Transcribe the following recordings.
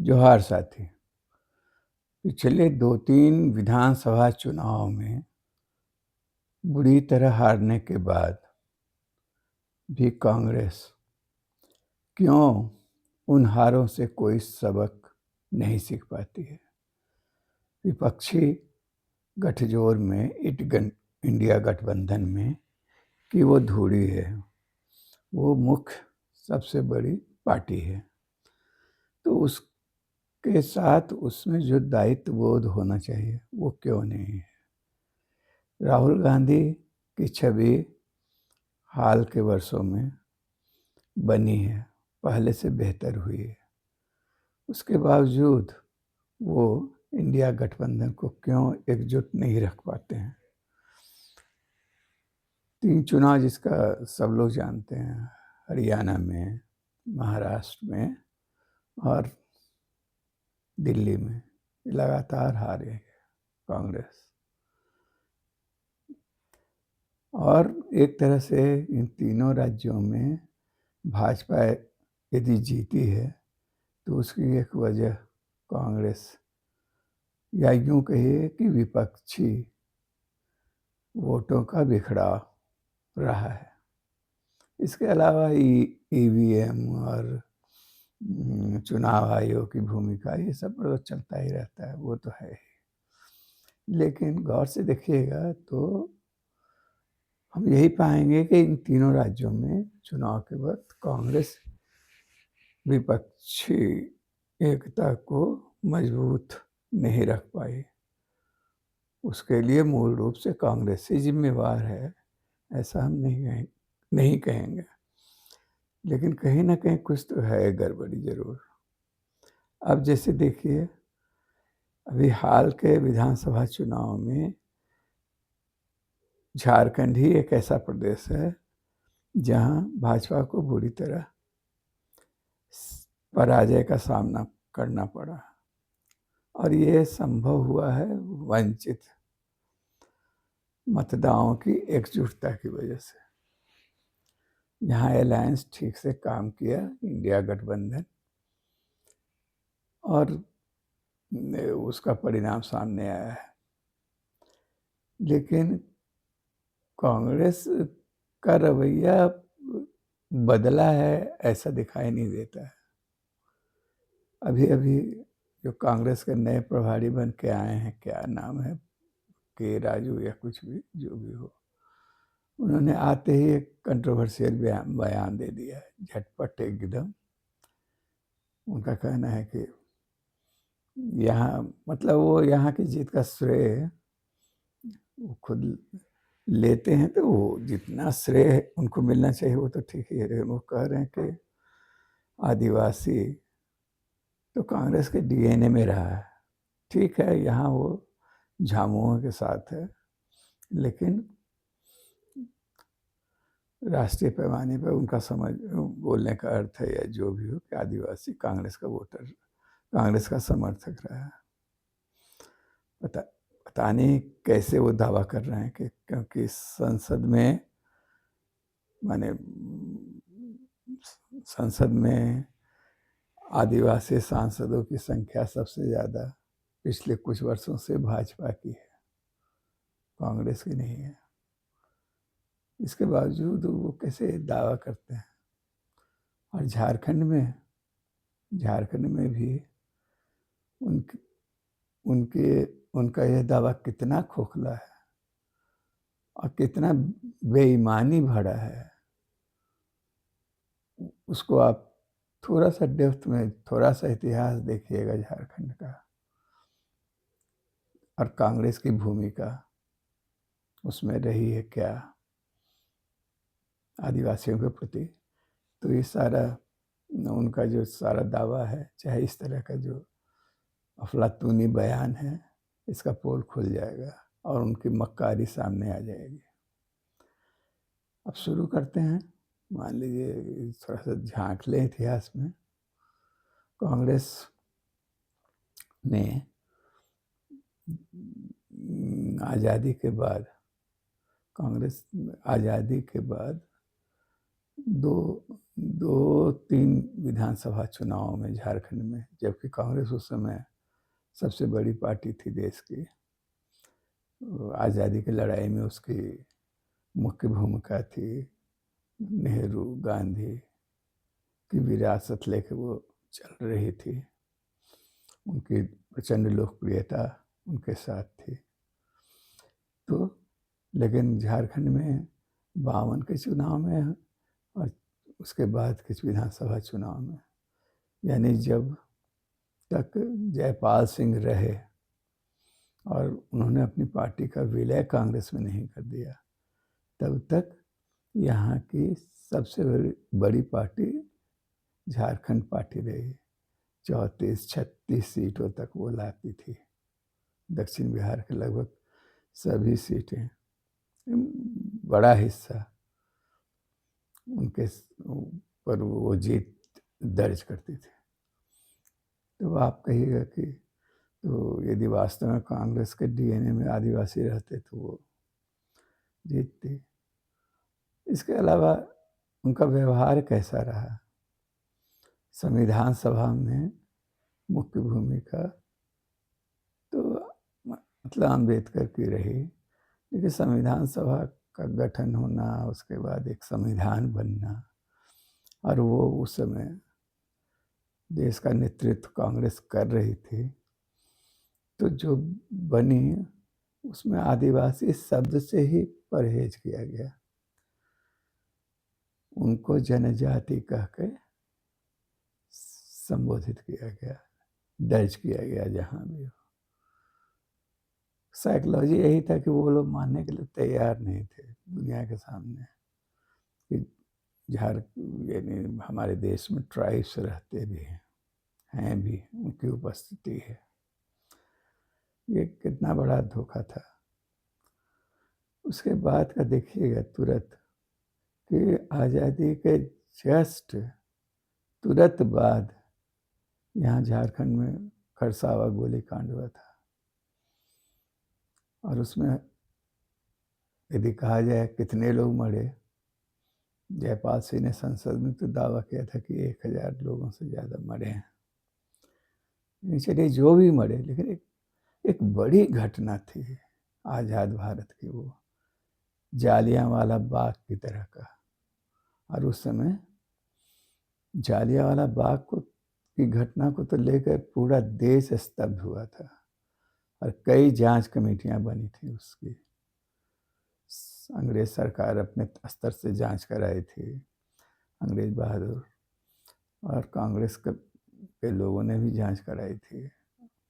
जोहार साथी। पिछले 2-3 विधानसभा चुनाव में बुरी तरह हारने के बाद भी कांग्रेस क्यों उन हारों से कोई सबक नहीं सीख पाती है। विपक्षी गठजोड़ में इंडिया गठबंधन में कि वो धुरी है, वो मुख्य सबसे बड़ी पार्टी है, तो उसके साथ उसमें जो दायित्व बोध होना चाहिए वो क्यों नहीं है। राहुल गांधी की छवि हाल के वर्षों में बनी है, पहले से बेहतर हुई है। उसके बावजूद वो इंडिया गठबंधन को क्यों एकजुट नहीं रख पाते हैं। 3 चुनाव जिसका सब लोग जानते हैं, हरियाणा में, महाराष्ट्र में और दिल्ली में लगातार हारे है कांग्रेस। और एक तरह से इन तीनों राज्यों में भाजपा यदि जीती है तो उसकी एक वजह कांग्रेस या यूं कहिए कि विपक्षी वोटों का बिखराव रहा है। इसके अलावा ईवीएम और चुनाव आयोग की भूमिका, ये सब तो चलता ही रहता है, वो तो है ही। लेकिन गौर से देखिएगा तो हम यही पाएंगे कि इन तीनों राज्यों में चुनाव के वक्त कांग्रेस विपक्षी एकता को मजबूत नहीं रख पाई। उसके लिए मूल रूप से कांग्रेस ही जिम्मेवार है, ऐसा हम नहीं कहेंगे, लेकिन कहीं ना कहीं कुछ तो है गड़बड़ी जरूर। अब जैसे देखिए, अभी हाल के विधानसभा चुनाव में झारखंड ही एक ऐसा प्रदेश है जहां भाजपा को बुरी तरह पराजय का सामना करना पड़ा, और ये संभव हुआ है वंचित मतदाताओं की एकजुटता की वजह से। यहाँ अलायंस ठीक से काम किया, इंडिया गठबंधन, और उसका परिणाम सामने आया है। लेकिन कांग्रेस का रवैया बदला है ऐसा दिखाई नहीं देता है। अभी अभी जो कांग्रेस के नए प्रभारी बन के आए हैं, क्या नाम है, के राजू या कुछ भी, जो भी हो, उन्होंने आते ही एक कंट्रोवर्शियल बयान दे दिया है, झटपट एकदम। उनका कहना है कि यहाँ मतलब वो यहाँ की जीत का श्रेय वो खुद लेते हैं, तो वो जितना श्रेय उनको मिलना चाहिए वो तो ठीक ही है, लेकिन वो कह रहे हैं कि आदिवासी तो कांग्रेस के डीएनए में रहा है। ठीक है, यहाँ वो झामुमो के साथ है, लेकिन राष्ट्रीय पैमाने पर उनका समझ बोलने का अर्थ है, या जो भी हो, कि आदिवासी कांग्रेस का वोटर, कांग्रेस का समर्थक रहा है। पता नहीं कैसे वो दावा कर रहे हैं कि क्योंकि संसद में, माने संसद में आदिवासी सांसदों की संख्या सबसे ज़्यादा पिछले कुछ वर्षों से भाजपा की है, कांग्रेस की नहीं है। इसके बावजूद वो कैसे दावा करते हैं। और झारखंड में भी उनका यह दावा कितना खोखला है और कितना बेईमानी भरा है, उसको आप थोड़ा सा डेप्थ में, थोड़ा सा इतिहास देखिएगा झारखंड का, और कांग्रेस की भूमिका उसमें रही है क्या आदिवासियों के प्रति। तो ये सारा उनका जो सारा दावा है, चाहे इस तरह का जो अफलातूनी बयान है, इसका पोल खुल जाएगा और उनकी मक्कारी सामने आ जाएगी। अब शुरू करते हैं। मान लीजिए थोड़ा सा झांक लें इतिहास में। कांग्रेस ने आज़ादी के बाद दो दो तीन विधानसभा चुनाव में झारखंड में, जबकि कांग्रेस उस समय सबसे बड़ी पार्टी थी देश की। आज़ादी की लड़ाई में उसकी मुख्य भूमिका थी। नेहरू गांधी की विरासत लेके वो चल रही थी। उनकी प्रचंड लोकप्रियता उनके साथ थी। तो लेकिन झारखंड में 52 के चुनाव में और उसके बाद कुछ विधानसभा चुनाव में, यानी जब तक जयपाल सिंह रहे और उन्होंने अपनी पार्टी का विलय कांग्रेस में नहीं कर दिया, तब तक यहाँ की सबसे बड़ी पार्टी झारखंड पार्टी रही। 34-36 सीटों तक वो लाती थी। दक्षिण बिहार के लगभग सभी सीटें, बड़ा हिस्सा उनके पर वो जीत दर्ज करती थी। तो आप कहिएगा कि तो यदि वास्तव में कांग्रेस के डीएनए में आदिवासी रहते तो वो जीतती। इसके अलावा उनका व्यवहार कैसा रहा? संविधान सभा में मुख्य भूमिका तो मतलब अम्बेडकर की रही, लेकिन संविधान सभा का गठन होना, उसके बाद एक संविधान बनना, और वो उस समय देश का नेतृत्व कांग्रेस कर रही थी, तो जो बनी उसमें आदिवासी शब्द से ही परहेज किया गया। उनको जनजाति कह के संबोधित किया गया, दर्ज किया गया जहाँ भी हो। साइकोलॉजी यही था कि वो लोग मानने के लिए तैयार नहीं थे दुनिया के सामने कि यानी हमारे देश में ट्राइब्स रहते भी हैं भी, उनकी उपस्थिति है। ये कितना बड़ा धोखा था। उसके बाद का देखिएगा तुरंत कि आज़ादी के जस्ट तुरंत बाद यहाँ झारखंड में खरसावा गोलीकांड हुआ था, और उसमें यदि कहा जाए कितने लोग मरे, जयपाल सिंह ने संसद में तो दावा किया था कि 1000 लोगों से ज़्यादा मरे हैं। चलिए जो भी मरे, लेकिन एक बड़ी घटना थी आज़ाद भारत की, वो जालियांवाला बाग की तरह का। और उस समय जालियांवाला बाग की घटना को तो लेकर पूरा देश स्तब्ध हुआ था, और कई जांच कमेटियां बनी थी उसकी। अंग्रेज सरकार अपने स्तर से जांच कराई थी, अंग्रेज बहादुर, और कांग्रेस के लोगों ने भी जांच कराई थी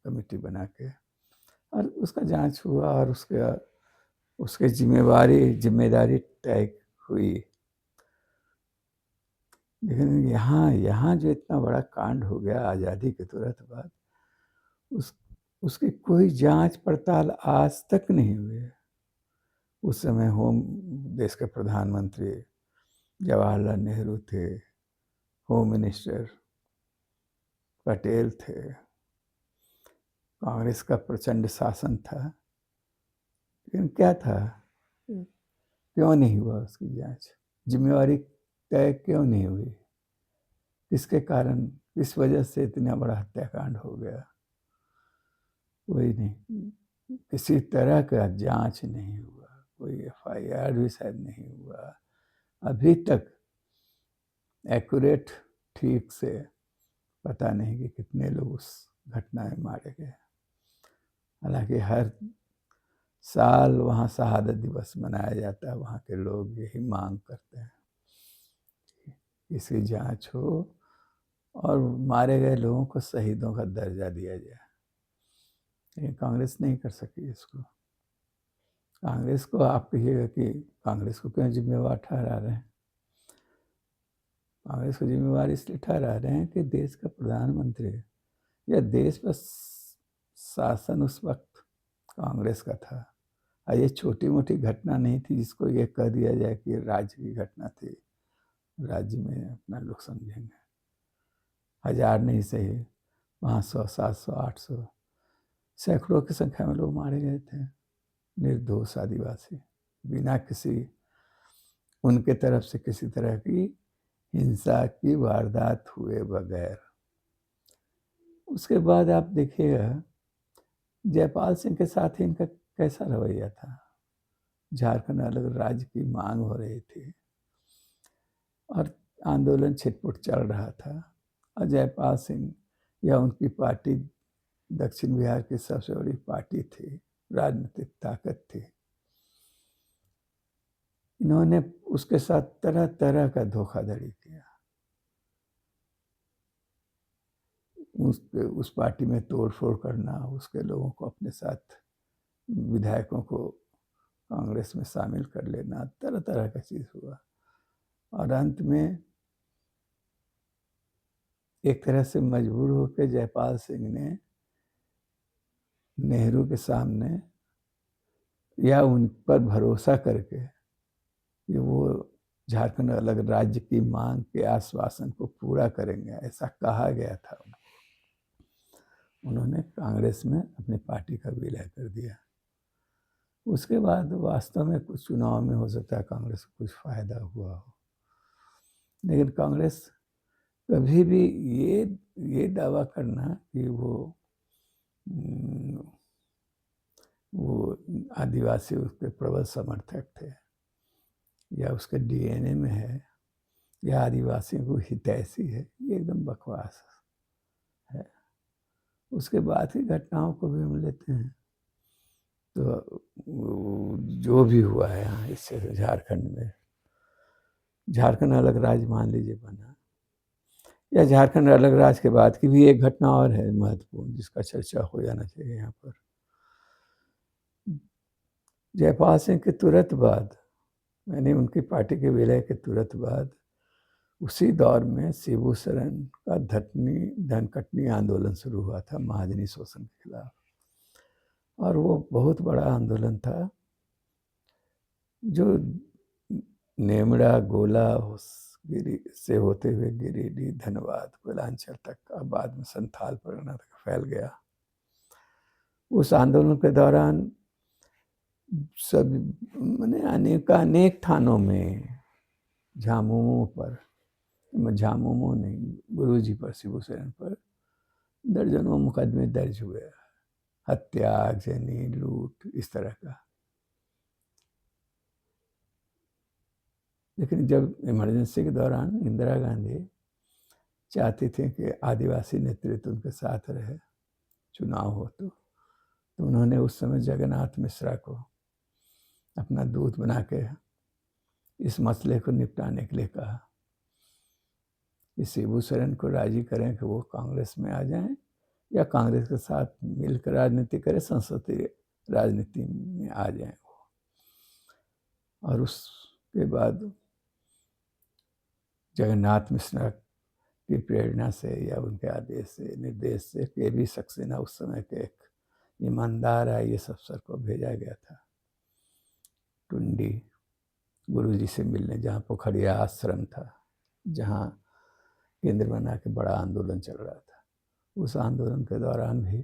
कमेटी बना के, और उसका जांच हुआ, और उसके जिम्मेदारी तय हुई। लेकिन यहाँ जो इतना बड़ा कांड हो गया आज़ादी के तुरंत बाद, उसकी कोई जांच पड़ताल आज तक नहीं हुई है। उस समय देश के प्रधानमंत्री जवाहरलाल नेहरू थे, होम मिनिस्टर पटेल थे, कांग्रेस का प्रचंड शासन था, लेकिन क्या था, क्यों नहीं हुआ उसकी जांच? जिम्मेवारी तय क्यों नहीं हुई? किसके कारण, किस वजह से इतना बड़ा हत्याकांड हो गया? कोई नहीं, किसी तरह का जांच नहीं हुआ, कोई एफआईआर भी शायद नहीं हुआ अभी तक। एक्यूरेट ठीक से पता नहीं कि कितने लोग उस घटना में मारे गए। हालांकि हर साल वहाँ शहादत दिवस मनाया जाता है, वहाँ के लोग यही मांग करते हैं इसकी जांच हो और मारे गए लोगों को शहीदों का दर्जा दिया जाए। ये कांग्रेस नहीं कर सकी इसको। कांग्रेस को आप कहिएगा कि कांग्रेस को क्यों जिम्मेवार ठहरा रहे हैं? कांग्रेस को जिम्मेवार इसलिए ठहरा रहे हैं कि देश का प्रधानमंत्री या देश पर शासन उस वक्त कांग्रेस का था, और ये छोटी मोटी घटना नहीं थी जिसको ये कह दिया जाए कि राज्य की घटना थी, राज्य में अपना लोग समझेंगे। 1000 नहीं सही, 500, 700, 800, सैकड़ों की संख्या में लोग मारे गए थे, निर्दोष आदिवासी, बिना किसी उनके तरफ से किसी तरह की हिंसा की वारदात हुए बगैर। उसके बाद आप देखिएगा जयपाल सिंह के साथ ही इनका कैसा रवैया था। झारखंड अलग राज्य की मांग हो रही थी और आंदोलन छिटपुट चल रहा था और जयपाल सिंह या उनकी पार्टी दक्षिण बिहार की सबसे बड़ी पार्टी थी, राजनीतिक ताकत थी। इन्होंने उसके साथ तरह तरह का धोखाधड़ी किया। उस पार्टी में तोड़फोड़ करना, उसके लोगों को अपने साथ, विधायकों को कांग्रेस में शामिल कर लेना, तरह तरह का चीज़ हुआ और अंत में एक तरह से मजबूर होकर जयपाल सिंह ने नेहरू के सामने या उन पर भरोसा करके कि वो झारखंड अलग राज्य की मांग के आश्वासन को पूरा करेंगे, ऐसा कहा गया था। उन्होंने कांग्रेस में अपनी पार्टी का विलय कर दिया। उसके बाद वास्तव में कुछ चुनाव में हो सकता है कांग्रेस को कुछ फायदा हुआ हो, लेकिन कांग्रेस कभी भी ये दावा करना कि वो आदिवासी उसके प्रबल समर्थक थे या उसके डीएनए में है या आदिवासियों को हितैषी है, ये एकदम बकवास है। उसके बाद की घटनाओं को भी हम लेते हैं तो जो भी हुआ है यहाँ इससे झारखंड में, झारखंड अलग राज्य मान लीजिए बना, या झारखंड अलग राज्य के बाद की भी एक घटना और है महत्वपूर्ण जिसका चर्चा हो जाना चाहिए यहाँ पर। जयपाल सिंह के तुरंत बाद, मैंने उनकी पार्टी के विलय के तुरंत बाद उसी दौर में शिबू सोरेन का धनकटनी आंदोलन शुरू हुआ था महाजनी शोषण के खिलाफ, और वो बहुत बड़ा आंदोलन था जो नेमड़ा, गोला गिरी से होते हुए गिरिडीह, धनबाद, कोयलांचल तक और बाद में संथाल परगना तक फैल गया। उस आंदोलन के दौरान सब मैंने अनेक थानों में झामुमो पर, झामुमो नहीं, गुरुजी पर, शिबू सोरेन पर दर्जनों मुकदमे दर्ज हुए, हत्या, आगजनी, लूट, इस तरह का। लेकिन जब इमरजेंसी के दौरान इंदिरा गांधी चाहती थी कि आदिवासी नेतृत्व उनके साथ रहे, चुनाव हो तो उन्होंने उस समय जगन्नाथ मिश्रा को अपना दूत बना के इस मसले को निपटाने के लिए कहा कि शिबू सोरेन को राजी करें कि वो कांग्रेस में आ जाएं या कांग्रेस के साथ मिलकर राजनीति करें, संसदीय राजनीति में आ जाएं वो। और उसके बाद जगन्नाथ मिश्रा की प्रेरणा से या उनके आदेश से, निर्देश से के.वी. सक्सेना उस समय के एक ईमानदार IAS अफसर को भेजा गया था टुंडी गुरुजी से मिलने, जहाँ पोखरिया आश्रम था, जहाँ केंद्र बना के बड़ा आंदोलन चल रहा था। उस आंदोलन के दौरान भी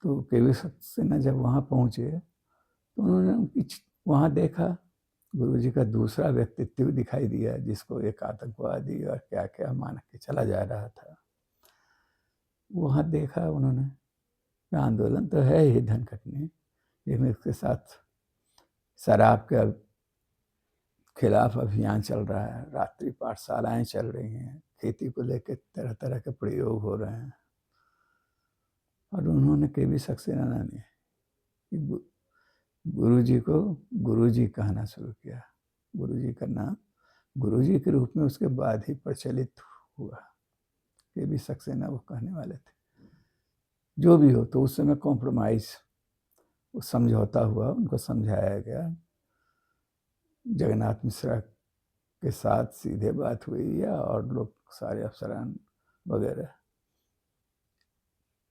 तो के.वी. सक्सेना जब वहाँ पहुँचे तो उन्होंने उनकी वहाँ देखा, गुरुजी का दूसरा व्यक्तित्व दिखाई दिया जिसको एक आतंकवादी और क्या क्या मान के चला जा रहा था। वहाँ देखा उन्होंने आंदोलन तो है ही धनकटनी, लेकिन इसके साथ शराब के खिलाफ अभियान चल रहा है, रात्रि पाठशालाएं चल रही हैं, खेती को लेकर तरह तरह के प्रयोग हो रहे हैं। और उन्होंने के.वी. सक्सेना ने गुरुजी को गुरुजी कहना शुरू किया। गुरुजी का नाम गुरुजी के रूप में उसके बाद ही प्रचलित हुआ। के.वी. सक्सेना वो कहने वाले थे। जो भी हो, तो उस समय कॉम्प्रोमाइज, समझौता हुआ, उनको समझाया गया। जगन्नाथ मिश्रा के साथ सीधे बात हुई या और लोग सारे अफसरान वगैरह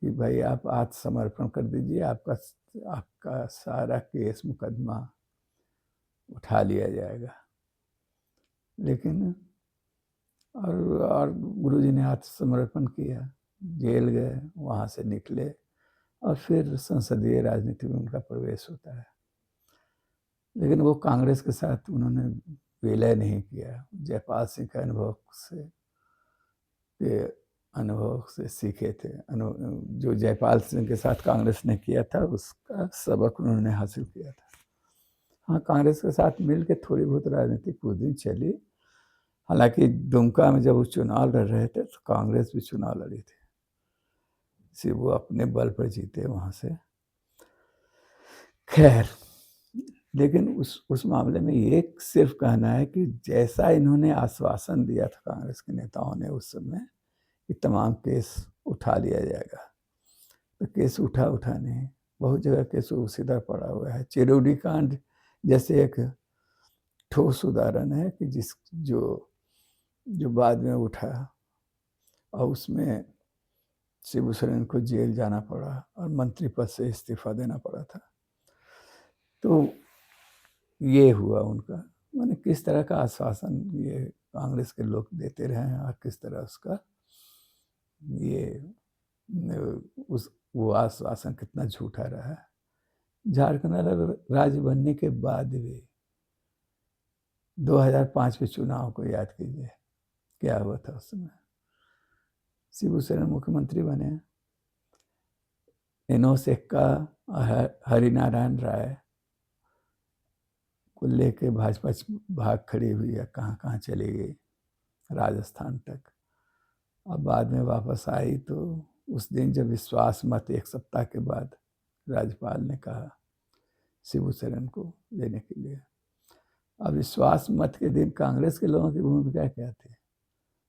कि भाई आप आत्मसमर्पण कर दीजिए, आपका सारा केस मुकदमा उठा लिया जाएगा। लेकिन और गुरुजी ने आत्मसमर्पण किया, जेल गए, वहाँ से निकले और फिर संसदीय राजनीति में उनका प्रवेश होता है। लेकिन वो कांग्रेस के साथ उन्होंने विलय नहीं किया। जयपाल सिंह के अनुभव से सीखे थे। जो जयपाल सिंह के साथ कांग्रेस ने किया था उसका सबक उन्होंने हासिल किया था। हाँ, कांग्रेस के साथ मिल के थोड़ी बहुत राजनीति कुछ दिन चली। हालांकि दुमका में जब वो चुनाव लड़ रहे थे तो कांग्रेस भी चुनाव लड़ी थी, सिर्फ वो अपने बल पर जीते वहां से। खैर, लेकिन उस मामले में ये सिर्फ कहना है कि जैसा इन्होंने आश्वासन दिया था कांग्रेस के नेताओं ने उस समय कि तमाम केस उठा लिया जाएगा, तो केस उठा नहीं। बहुत जगह केस सीधा पड़ा हुआ है। चिरौरी कांड जैसे एक ठोस उदाहरण है कि जो बाद में उठा और उसमें शिबू सोरेन को जेल जाना पड़ा और मंत्री पद से इस्तीफा देना पड़ा था। तो ये हुआ उनका, माने किस तरह का आश्वासन ये कांग्रेस के लोग देते रहे हैं और किस तरह उसका ये वो आश्वासन कितना झूठा रहा है। झारखंड राज्य बनने के बाद भी 2005 के चुनाव को याद कीजिए, क्या हुआ था उस समय। शिबू सोरेन मुख्यमंत्री बने, इनोस एक्का हरिनारायण राय को लेके भाजपा भाग खड़ी हुई है, कहाँ कहाँ चली गई, राजस्थान तक। अब बाद में वापस आई तो उस दिन जब विश्वास मत एक सप्ताह के बाद राज्यपाल ने कहा शिबू सोरेन को लेने के लिए। अब विश्वास मत के दिन कांग्रेस के लोगों की भूमिका क्या थी?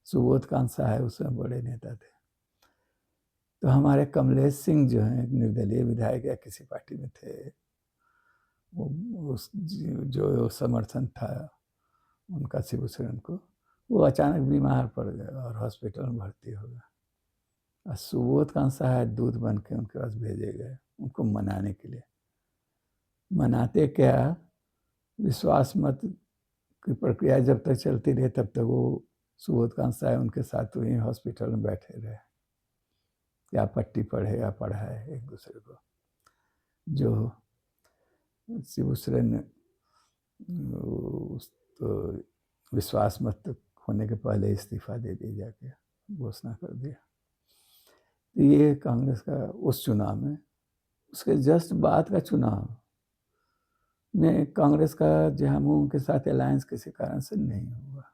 सुबोध कांत साहब उसमें बड़े नेता थे। तो हमारे कमलेश सिंह जो हैं निर्दलीय विधायक या किसी पार्टी में थे, वो जो समर्थन था उनका शिबू सोरेन को, वो अचानक बीमार पड़ गए और हॉस्पिटल में भर्ती हो गए। और सुबोध कांत साहब दूध बन के उनके पास भेजे गए उनको मनाने के लिए। मनाते क्या, विश्वास मत की प्रक्रिया जब तक चलती रही तब तक वो सुबोध कांत साहब उनके साथ वहीं हॉस्पिटल में बैठे रहे, या पट्टी पढ़े या पढ़ाए एक दूसरे को। जो शिबू सोरेन तो विश्वास मत होने के पहले इस्तीफा दे दी, जाके घोषणा कर दिया। तो ये कांग्रेस का उस चुनाव में। उसके जस्ट बाद का चुनाव में कांग्रेस का झामुमो के साथ अलायंस किसी कारण से नहीं हुआ,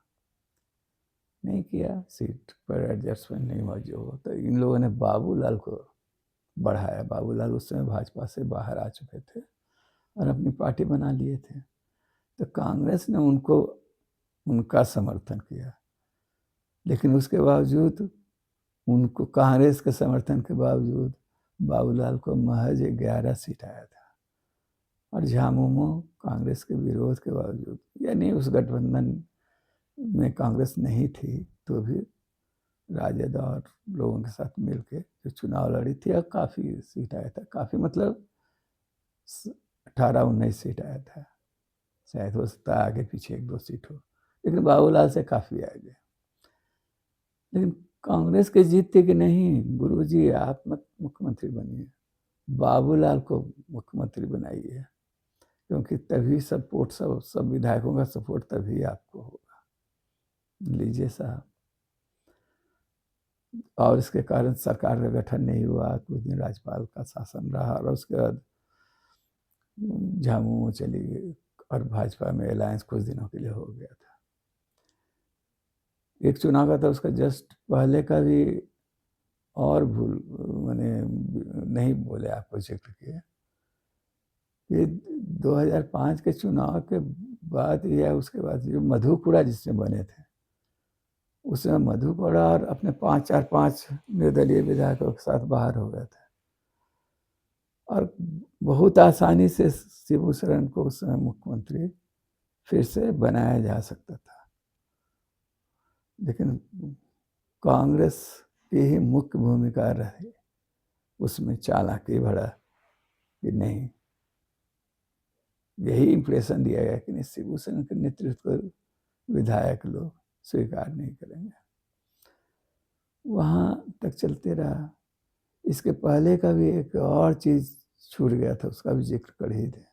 नहीं किया, सीट पर एडजस्टमेंट नहीं हुआ जो। तो इन लोगों ने बाबूलाल को बढ़ाया। बाबूलाल उस समय भाजपा से बाहर आ चुके थे और अपनी पार्टी बना लिए थे। तो कांग्रेस ने उनका समर्थन किया, लेकिन उसके बावजूद उनको कांग्रेस के समर्थन के बावजूद बाबूलाल को महज 11 सीट आया था। और झामुमो कांग्रेस के विरोध के बावजूद, यानी उस गठबंधन में कांग्रेस नहीं थी तो भी राजद और लोगों के साथ मिलके जो चुनाव लड़ी थी और काफ़ी सीट आया था। काफ़ी मतलब 18-19 सीट आया था, शायद हो सकता है आगे पीछे 1-2 सीट हो, लेकिन बाबूलाल से काफ़ी आगे। लेकिन कांग्रेस के जीतते कि नहीं, गुरुजी आप मत मुख्यमंत्री बनिए, बाबूलाल को मुख्यमंत्री बनाइए, क्योंकि तभी सपोर्ट सब विधायकों का सपोर्ट तभी आपको होगा। लीजिए साहब। और इसके कारण सरकार का गठन नहीं हुआ, कुछ दिन राज्यपाल का शासन रहा और उसके बाद झामुमो चली गई और भाजपा में अलायंस कुछ दिनों के लिए हो गया था। एक चुनाव का था, उसका जस्ट पहले का भी और भूल मैंने नहीं बोले, आपको जिक्र किया कि 2005 के चुनाव के बाद या उसके बाद जो मधुपुरा जिसमें बने थे, उसमें मधुपुरा और अपने 5 निर्दलीय विधायकों के साथ बाहर हो गया था और बहुत आसानी से शिबू सोरेन को उस समय मुख्यमंत्री फिर से बनाया जा सकता था। लेकिन कांग्रेस की ही मुख्य भूमिका रही उसमें, चालाकी भरा कि नहीं, यही इंप्रेशन दिया गया कि नहीं, शिबू सोरेन के नेतृत्व को विधायक लोग स्वीकार नहीं करेंगे। वहाँ तक चलते रहा। इसके पहले का भी एक और चीज़ छूट गया था, उसका भी जिक्र कर ही दे।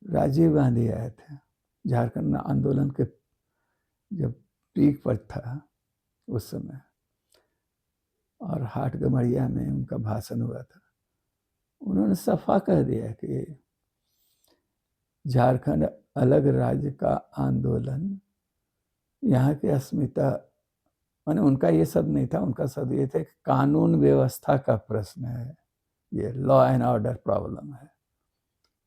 राजीव गांधी आए थे झारखंड आंदोलन के जब पीक पर था उस समय, और हाट गमरिया में उनका भाषण हुआ था। उन्होंने सफा कह दिया कि झारखंड अलग राज्य का आंदोलन यहाँ की अस्मिता, माने उनका ये सब नहीं था, उनका सब ये थे कानून व्यवस्था का प्रश्न है, ये लॉ एंड ऑर्डर प्रॉब्लम है,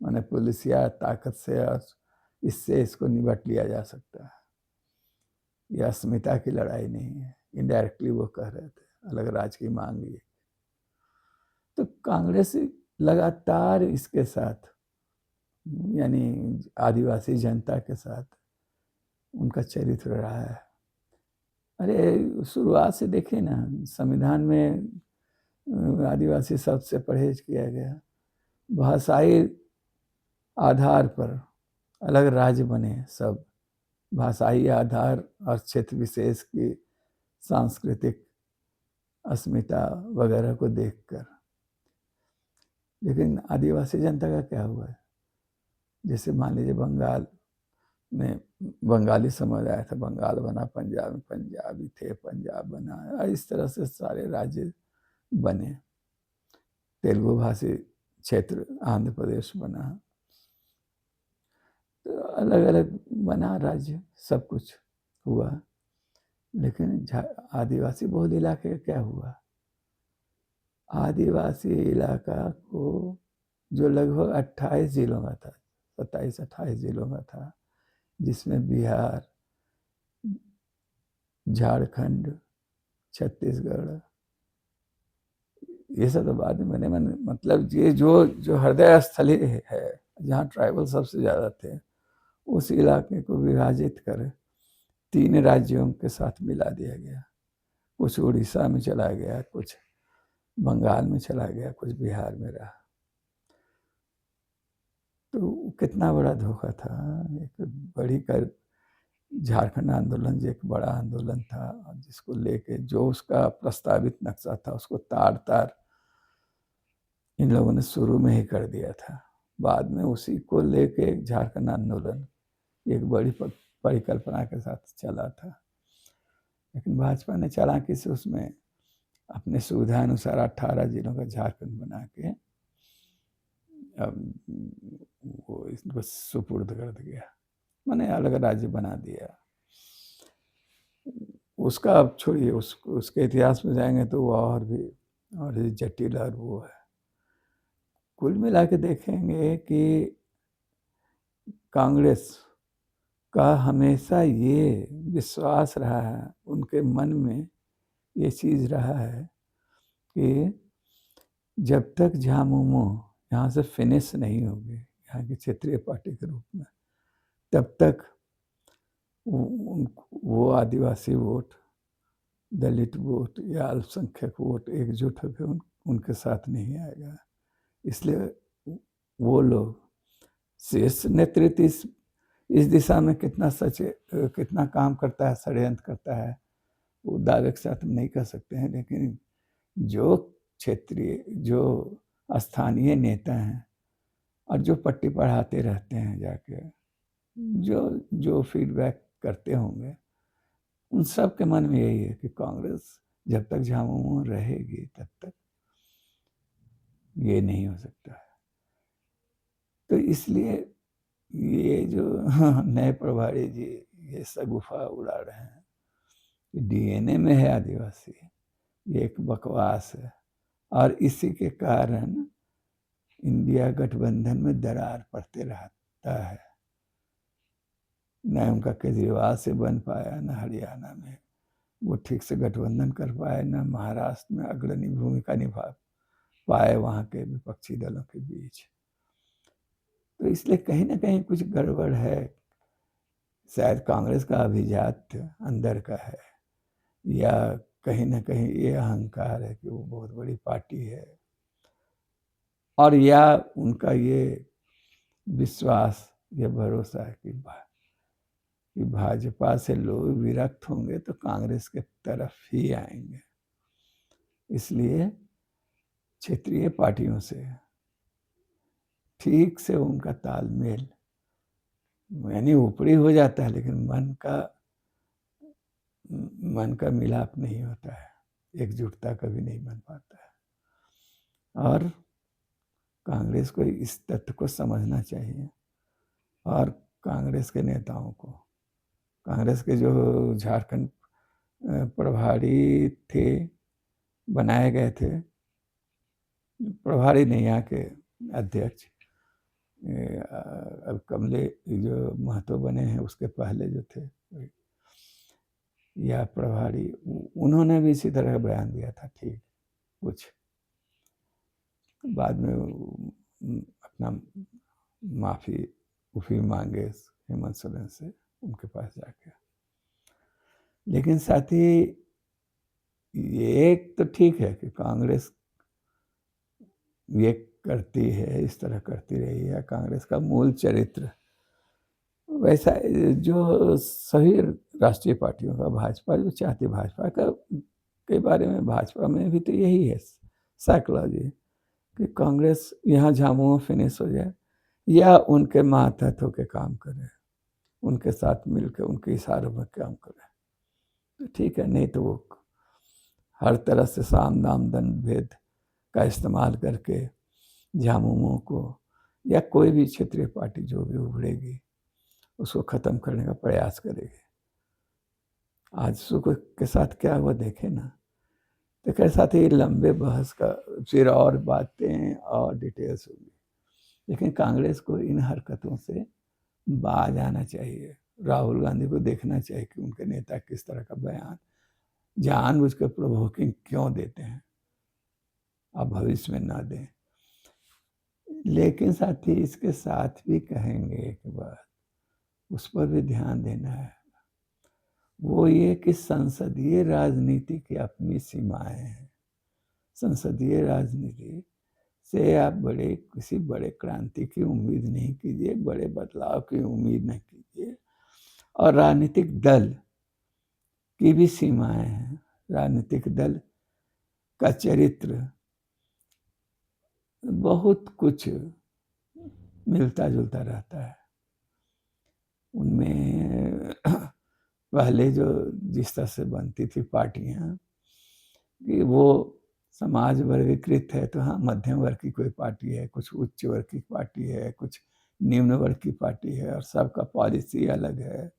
माने पुलिस या ताकत से और इससे इसको निपट लिया जा सकता है, ये अस्मिता की लड़ाई नहीं है। इनडायरेक्टली वो कह रहे थे अलग राज्य की मांग ये। तो कांग्रेस लगातार इसके साथ, यानी आदिवासी जनता के साथ उनका चरित्र रहा है। अरे शुरुआत से देखिए ना, संविधान में आदिवासी शब्द से परहेज किया गया, भाषाई आधार पर अलग राज्य बने सब, भाषाई आधार और क्षेत्र विशेष की सांस्कृतिक अस्मिता वगैरह को देखकर। लेकिन आदिवासी जनता का क्या हुआ है? जैसे मान लीजिए बंगाल में बंगाली समझ आया था, बंगाल बना, पंजाब में पंजाबी थे, पंजाब बना, इस तरह से सारे राज्य बने, तेलुगु भाषी क्षेत्र आंध्र प्रदेश बना, तो अलग अलग बना राज्य, सब कुछ हुआ। लेकिन आदिवासी बहुल इलाके का क्या हुआ? आदिवासी इलाका को जो लगभग 28 जिलों में था, 27-28 जिलों में था, जिसमें बिहार, झारखंड, छत्तीसगढ़, ये सब तो बाद में बने। मतलब ये जो हृदय स्थली है जहाँ ट्राइबल सबसे ज़्यादा थे, उस इलाके को विभाजित कर 3 राज्यों के साथ मिला दिया गया। कुछ उड़ीसा में चला गया, कुछ बंगाल में चला गया, कुछ बिहार में रहा। तो कितना बड़ा धोखा था। एक बड़ी कर झारखंड आंदोलन जो एक बड़ा आंदोलन था, जिसको लेके जो उसका प्रस्तावित नक्शा था उसको तार तार इन लोगों ने शुरू में ही कर दिया था। बाद में उसी को लेके झारखंड आंदोलन एक बड़ी परिकल्पना के साथ चला था। लेकिन भाजपा ने चालाकी से उसमें अपने सुविधा अनुसार 18 जिलों का झारखंड बना के वो इसको सुपुर्द कर दिया, मैंने अलग राज्य बना दिया। उसका अब छोड़िए, उसके इतिहास में जाएंगे तो वो और भी जटिल और वो है। कुल मिला के देखेंगे कि कांग्रेस का हमेशा ये विश्वास रहा है, उनके मन में ये चीज़ रहा है कि जब तक झामुमो यहाँ से फिनिश नहीं होगी यहाँ की क्षेत्रीय पार्टी के रूप में, तब तक वो आदिवासी वोट, दलित वोट या अल्पसंख्यक वोट एकजुट होकर उनके साथ नहीं आएगा। इसलिए वो लोग, शीर्ष नेतृत्व इस दिशा में कितना काम करता है, षड्यंत्र करता है, वो दावे के साथ हम नहीं कर सकते हैं। लेकिन जो क्षेत्रीय, जो स्थानीय नेता हैं और जो पट्टी पढ़ाते रहते हैं जाके, जो फीडबैक करते होंगे, उन सब के मन में यही है कि कांग्रेस जब तक झामुमो रहेगी तब तक ये नहीं हो सकता है। तो इसलिए ये जो नए प्रभारी जी ये शगुफा उड़ा रहे हैं कि डीएनए में है आदिवासी, ये एक बकवास है। और इसी के कारण इंडिया गठबंधन में दरार पड़ते रहता है। न उनका केजरीवाल से बन पाया, न हरियाणा में वो ठीक से गठबंधन कर पाए, न महाराष्ट्र में अग्रणी भूमिका निभा पाए वहाँ के विपक्षी दलों के बीच। तो इसलिए कहीं ना कहीं कुछ गड़बड़ है। शायद कांग्रेस का अभिजात अंदर का है, या कहीं ना कहीं ये अहंकार है कि वो बहुत बड़ी पार्टी है, और या उनका ये विश्वास, ये भरोसा है कि भाजपा से लोग विरक्त होंगे तो कांग्रेस के तरफ ही आएंगे। इसलिए क्षेत्रीय पार्टियों से ठीक से उनका तालमेल यानी ऊपरी हो जाता है, लेकिन मन का मिलाप नहीं होता है, एकजुटता कभी नहीं बन पाता है। और कांग्रेस को इस तथ्य को समझना चाहिए, और कांग्रेस के नेताओं को, कांग्रेस के जो झारखंड प्रभारी थे, बनाए गए थे, प्रभारी नहीं, यहाँ के अध्यक्ष, अब कमले जो महतो बने हैं उसके पहले जो थे या प्रभारी, उन्होंने भी इसी तरह का बयान दिया था। ठीक, कुछ बाद में अपना माफी मांगे हेमंत सोरेन से उनके पास जाके। लेकिन साथ ही ये एक तो ठीक है कि कांग्रेस ये करती है, इस तरह करती रही है, कांग्रेस का मूल चरित्र वैसा जो सभी राष्ट्रीय पार्टियों का, भाजपा जो चाहती, भाजपा का के बारे में, भाजपा में भी तो यही है साइकोलॉजी कि कांग्रेस यहाँ झामुमो फिनिश हो जाए या उनके मातहत होकर काम करे, उनके साथ मिलकर उनके इशारों में काम करे तो ठीक है, नहीं तो वो हर तरह से साम दाम दंड भेद का इस्तेमाल करके झामुमो को या कोई भी क्षेत्रीय पार्टी जो भी उभरेगी उसको ख़त्म करने का प्रयास करेगी। आज सुख के साथ क्या हुआ देखे ना, तो के साथ ही लंबे बहस का फिर और बातें और डिटेल्स होगी, लेकिन कांग्रेस को इन हरकतों से बाज आना चाहिए। राहुल गांधी को देखना चाहिए कि उनके नेता किस तरह का बयान जानबूझकर प्रोवोकिंग क्यों देते हैं, अब भविष्य में ना दें। लेकिन साथ ही इसके साथ भी कहेंगे एक बात, उस पर भी ध्यान देना है, वो ये कि संसदीय राजनीति की अपनी सीमाएं हैं। संसदीय राजनीति से आप किसी बड़े क्रांति की उम्मीद नहीं कीजिए, बड़े बदलाव की उम्मीद नहीं कीजिए। और राजनीतिक दल की भी सीमाएं हैं, राजनीतिक दल का चरित्र बहुत कुछ मिलता जुलता रहता है। उनमें पहले जो जिस तरह से बनती थी पार्टियां कि वो समाज वर्गीकृत है, तो हाँ मध्यम वर्ग की कोई पार्टी है, कुछ उच्च वर्ग की पार्टी है, कुछ निम्न वर्ग की पार्टी है, और सबका पॉलिसी अलग है,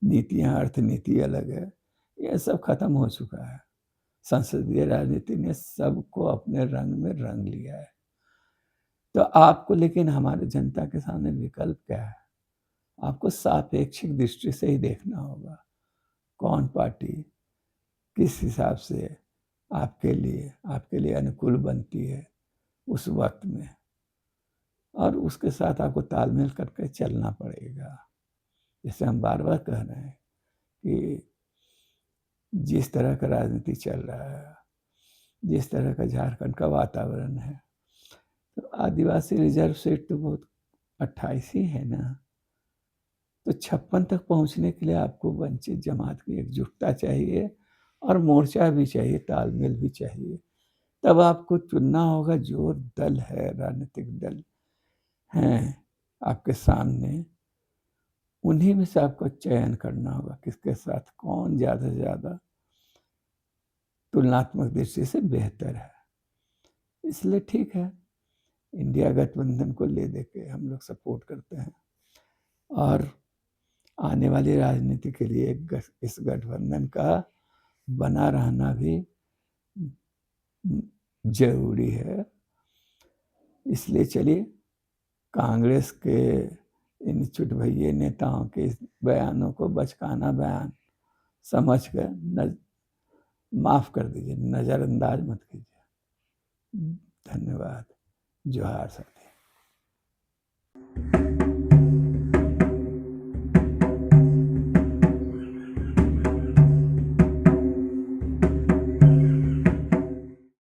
नीतियां अर्थनीति अलग है। ये सब खत्म हो चुका है। संसदीय राजनीति ने सबको अपने रंग में रंग लिया है। तो आपको लेकिन हमारे जनता के सामने विकल्प क्या है? आपको सापेक्षिक दृष्टि से ही देखना होगा कौन पार्टी किस हिसाब से आपके लिए अनुकूल बनती है उस वक्त में, और उसके साथ आपको तालमेल करके चलना पड़ेगा। जैसे हम बार बार कह रहे हैं कि जिस तरह का राजनीति चल रहा है, जिस तरह का झारखंड का वातावरण है, तो आदिवासी रिजर्व सीट तो बहुत 28 ही है ना, तो 56 तक पहुंचने के लिए आपको वंचित जमात की एकजुटता चाहिए और मोर्चा भी चाहिए, तालमेल भी चाहिए। तब आपको चुनना होगा जो दल है, राजनीतिक दल हैं आपके सामने, उन्हीं में से आपको चयन करना होगा किसके साथ कौन ज़्यादा से ज़्यादा तुलनात्मक दृष्टि से बेहतर है। इसलिए ठीक है, इंडिया गठबंधन को ले दे के हम लोग सपोर्ट करते हैं, और आने वाली राजनीति के लिए इस गठबंधन का बना रहना भी जरूरी है। इसलिए चलिए कांग्रेस के इन चुटभैये नेताओं के इस बयानों को बचकाना बयान समझ कर माफ कर दीजिए, नज़रअंदाज मत कीजिए। धन्यवाद। जोहार सर।